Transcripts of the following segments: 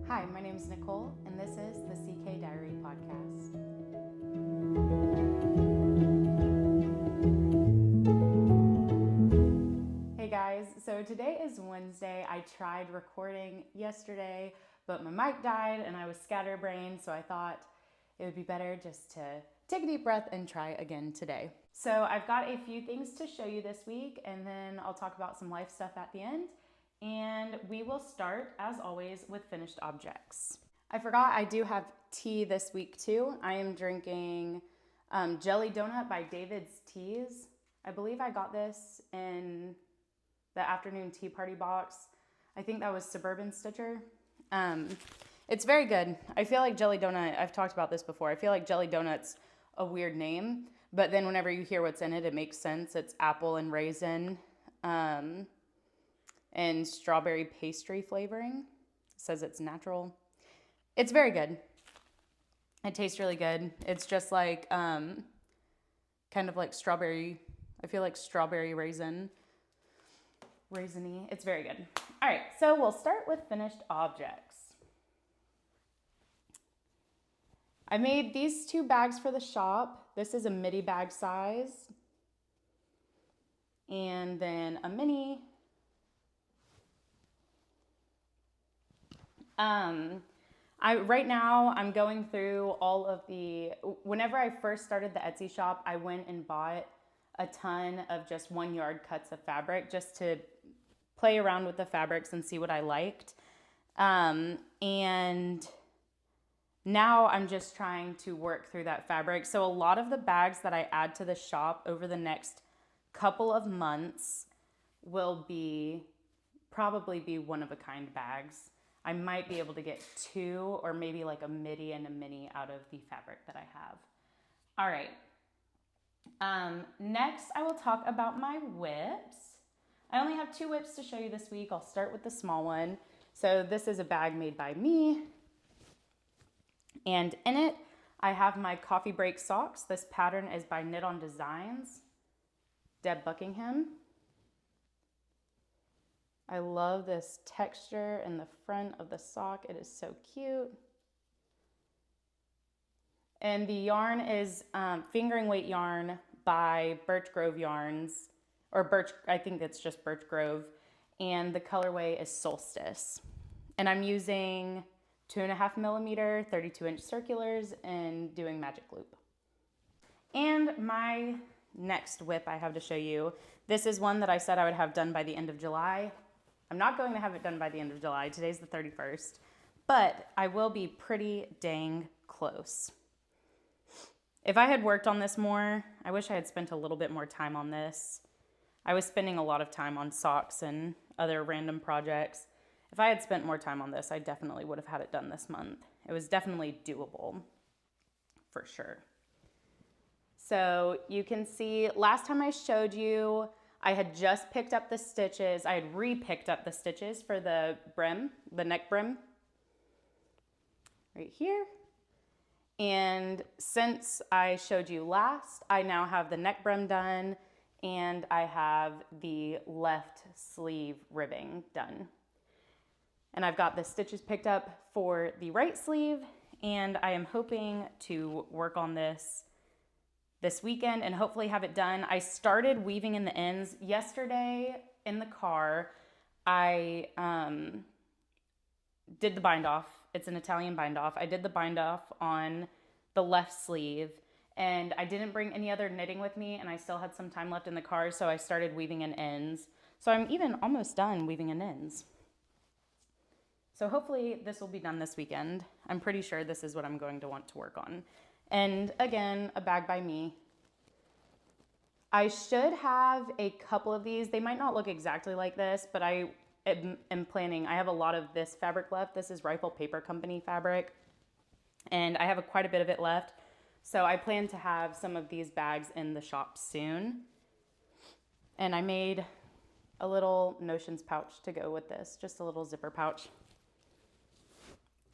Hi, my name is Nicole, and this is the CK Diary Podcast. Hey guys, so today is Wednesday. I tried recording yesterday, but my mic died and I was scatterbrained, so I thought it would be better just to take a deep breath and try again today. So I've got a few things to show you this week, and then I'll talk about some life stuff at the end. And we will start, as always, with finished objects. I forgot I do have tea this week too. I am drinking Jelly Donut by David's Teas. I believe I got this in the afternoon tea party box. I think that was Suburban Stitcher. It's very good. I feel like Jelly Donut, I've talked about this before, I feel like Jelly Donut's a weird name, but then whenever you hear what's in it, it makes sense. It's apple and raisin and strawberry pastry flavoring. It says it's natural. It's very good. It tastes really good. It's just like kind of like strawberry, I feel like strawberry raisiny. It's very good. All right, so we'll start with finished objects. I made these two bags for the shop. This is a midi bag size. And then a mini. Right now I'm going through all of whenever I first started the Etsy shop, I went and bought a ton of just 1 yard cuts of fabric just to play around with the fabrics and see what I liked. And now I'm just trying to work through that fabric. So a lot of the bags that I add to the shop over the next couple of months will probably be one-of-a-kind bags. I might be able to get two or maybe like a midi and a mini out of the fabric that I have. All right. Next, I will talk about my whips. I only have 2 whips to show you this week. I'll start with the small one. So this is a bag made by me. And in it, I have my coffee break socks. This pattern is by Knit On Designs, Deb Buckingham. I love this texture in the front of the sock. It is so cute. And the yarn is fingering weight yarn by Birch Grove Yarns, I think it's just Birch Grove. And the colorway is Solstice. And I'm using 2.5 millimeter, 32-inch circulars and doing magic loop. And my next whip I have to show you, this is one that I said I would have done by the end of July. I'm not going to have it done by the end of July. Today's the 31st, but I will be pretty dang close. If I had worked on this more, I wish I had spent a little bit more time on this. I was spending a lot of time on socks and other random projects. If I had spent more time on this, I definitely would have had it done this month. It was definitely doable, for sure. So you can see, last time I showed you, I had just picked up the stitches. I had re-picked up the stitches for the brim, the neck brim, right here. And since I showed you last, I now have the neck brim done and I have the left sleeve ribbing done. And I've got the stitches picked up for the right sleeve, and I am hoping to work on this weekend and hopefully have it done. I started weaving in the ends yesterday in the car. I did the bind off. It's an Italian bind off. I did the bind off on the left sleeve, and I didn't bring any other knitting with me, and I still had some time left in the car, so I started weaving in ends. So I'm even almost done weaving in ends. So hopefully this will be done this weekend. I'm pretty sure this is what I'm going to want to work on. And again, a bag by me. I should have a couple of these. They might not look exactly like this, but I am planning. I have a lot of this fabric left. This is Rifle Paper Company fabric, and I have quite a bit of it left. So I plan to have some of these bags in the shop soon. And I made a little Notions pouch to go with this, just a little zipper pouch.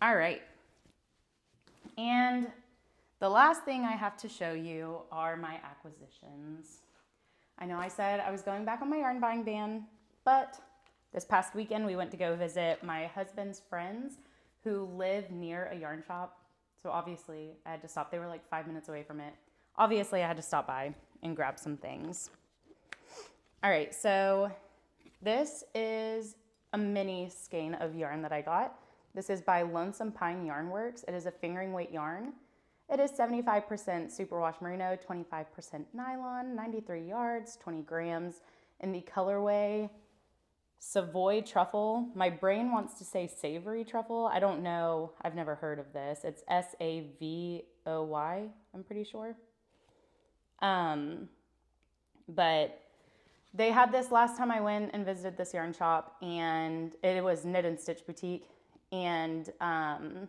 All right. And the last thing I have to show you are my acquisitions. I know I said I was going back on my yarn buying ban, but this past weekend we went to go visit my husband's friends who live near a yarn shop. So obviously I had to stop. They were like 5 minutes away from it. Obviously I had to stop by and grab some things. All right, so this is a mini skein of yarn that I got. This is by Lonesome Pine Yarn Works. It is a fingering weight yarn. It is 75% superwash merino, 25% nylon, 93 yards, 20 grams. In the colorway Savoy truffle. My brain wants to say savory truffle. I don't know. I've never heard of this. It's Savoy, I'm pretty sure. But they had this last time I went and visited this yarn shop, and it was Knit and Stitch Boutique. And I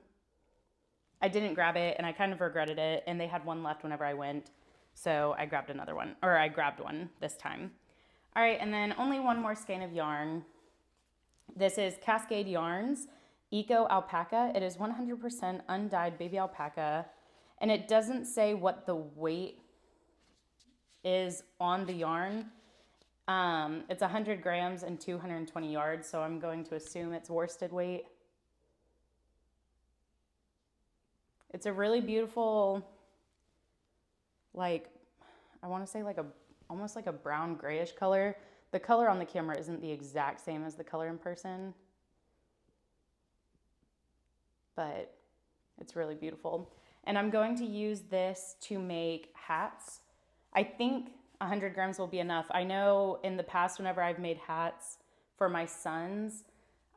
didn't grab it, and I kind of regretted it. And they had one left whenever I went, so I grabbed another one, or I grabbed one this time. All right, and then only one more skein of yarn. This is Cascade Yarns Eco Alpaca. It is 100% undyed baby alpaca, and it doesn't say what the weight is on the yarn. It's 100 grams and 220 yards, so I'm going to assume it's worsted weight. It's a really beautiful, like, I want to say like almost like a brown grayish color. The color on the camera isn't the exact same as the color in person, but it's really beautiful. And I'm going to use this to make hats. I think 100 grams will be enough. I know in the past, whenever I've made hats for my sons,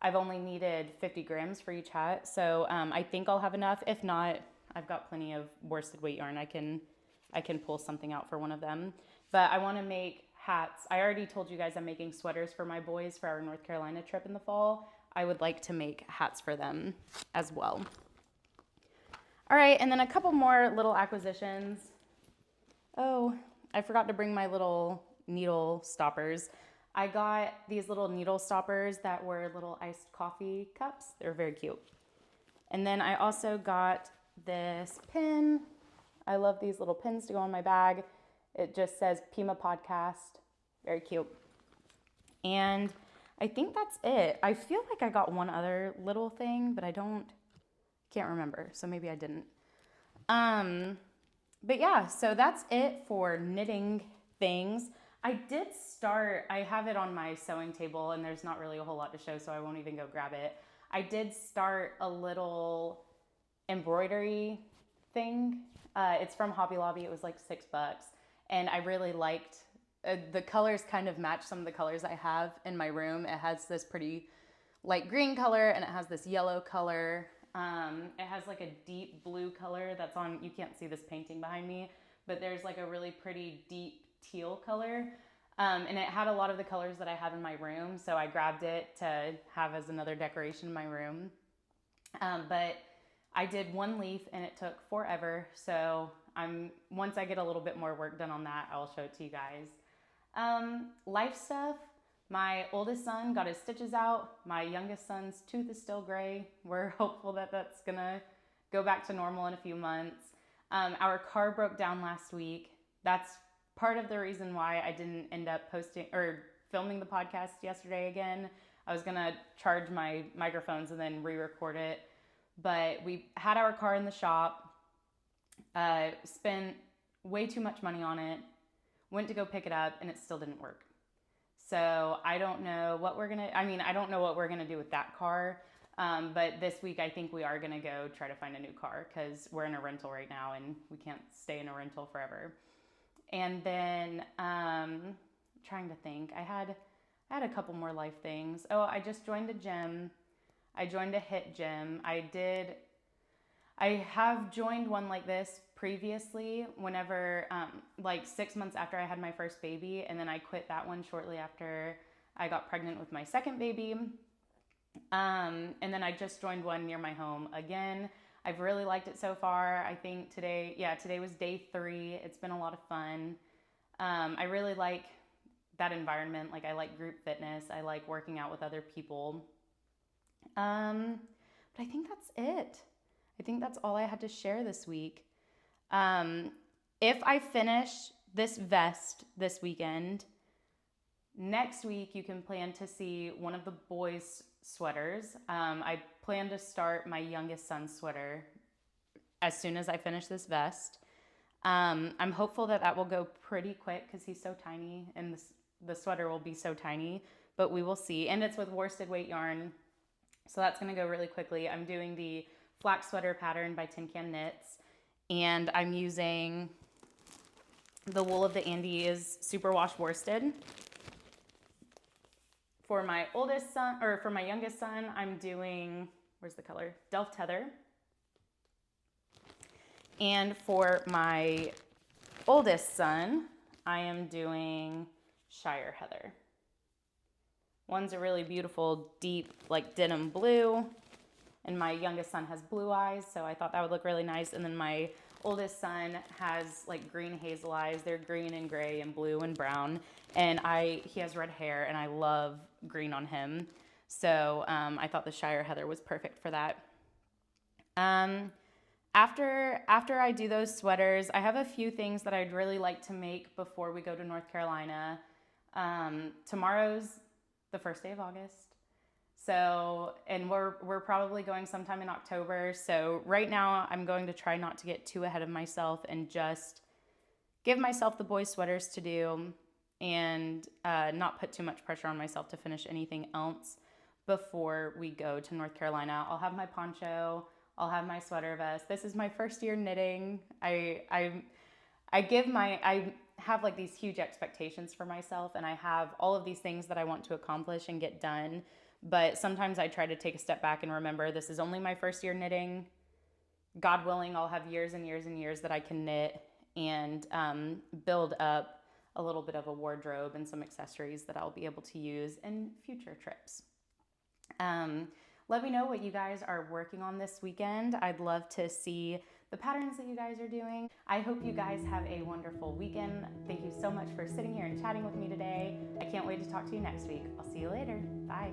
I've only needed 50 grams for each hat. So I think I'll have enough. If not, I've got plenty of worsted weight yarn. I can pull something out for one of them. But I want to make hats. I already told you guys I'm making sweaters for my boys for our North Carolina trip in the fall. I would like to make hats for them as well. All right, and then a couple more little acquisitions. Oh, I forgot to bring my little needle stoppers. I got these little needle stoppers that were little iced coffee cups. They're very cute. And then I also got this pin. I love these little pins to go on my bag. It just says Pima Podcast. Very cute. And I think that's it. I feel like I got one other little thing, but can't remember. So maybe I didn't. But yeah, so that's it for knitting things. I have it on my sewing table, and there's not really a whole lot to show, so I won't even go grab it. I did start a little embroidery thing. It's from Hobby Lobby. It was like $6. And I really liked, the colors kind of match some of the colors I have in my room. It has this pretty light green color, and it has this yellow color. It has like a deep blue color that's on, you can't see this painting behind me, but there's like a really pretty deep teal color. And it had a lot of the colors that I have in my room, so I grabbed it to have as another decoration in my room. But I did one leaf and it took forever, so once I get a little bit more work done on that, I'll show it to you guys. Life stuff. My oldest son got his stitches out. My youngest son's tooth is still gray. We're hopeful that that's gonna go back to normal in a few months. Our car broke down last week. That's part of the reason why I didn't end up posting or filming the podcast yesterday again. I was gonna charge my microphones and then re-record it. But we had our car in the shop, spent way too much money on it, went to go pick it up, and it still didn't work. So I don't know what we're gonna do with that car. But this week I think we are gonna go try to find a new car because we're in a rental right now and we can't stay in a rental forever. And then trying to think, I had a couple more life things. Oh, I just joined a gym. I joined a HIIT gym. I have joined one like this previously whenever, like 6 months after I had my first baby, and then I quit that one shortly after I got pregnant with my second baby. And then I just joined one near my home again. I've really liked it so far. I think today was day 3. It's been a lot of fun. I really like that environment. Like I like group fitness. I like working out with other people. But I think that's it. I think that's all I had to share this week. If I finish this vest this weekend, next week you can plan to see one of the boys' sweaters. I plan to start my youngest son's sweater as soon as I finish this vest. I'm hopeful that that will go pretty quick because he's so tiny and the sweater will be so tiny, but we will see. And it's with worsted weight yarn, so that's going to go really quickly. I'm doing the flax sweater pattern by Tin Can Knits, and I'm using the wool of the Andes superwash worsted. For my oldest son, or for my youngest son, I'm doing, where's the color? Delft Heather. And for my oldest son, I am doing Shire Heather. One's a really beautiful, deep, like denim blue, and my youngest son has blue eyes, so I thought that would look really nice. And then my oldest son has like green hazel eyes. They're green and gray and blue and brown, and he has red hair, and I love green on him. So I thought the Shire Heather was perfect for that. After I do those sweaters, I have a few things that I'd really like to make before we go to North Carolina. Tomorrow's the first day of August. So, and we're probably going sometime in October. So right now I'm going to try not to get too ahead of myself and just give myself the boys' sweaters to do and not put too much pressure on myself to finish anything else before we go to North Carolina. I'll have my poncho. I'll have my sweater vest. This is my first year knitting. I have like these huge expectations for myself, and I have all of these things that I want to accomplish and get done. But sometimes I try to take a step back and remember this is only my first year knitting. God willing, I'll have years and years and years that I can knit and build up a little bit of a wardrobe and some accessories that I'll be able to use in future trips. Let me know what you guys are working on this weekend. I'd love to see the patterns that you guys are doing. I hope you guys have a wonderful weekend. Thank you so much for sitting here and chatting with me today. I can't wait to talk to you next week. I'll see you later. Bye.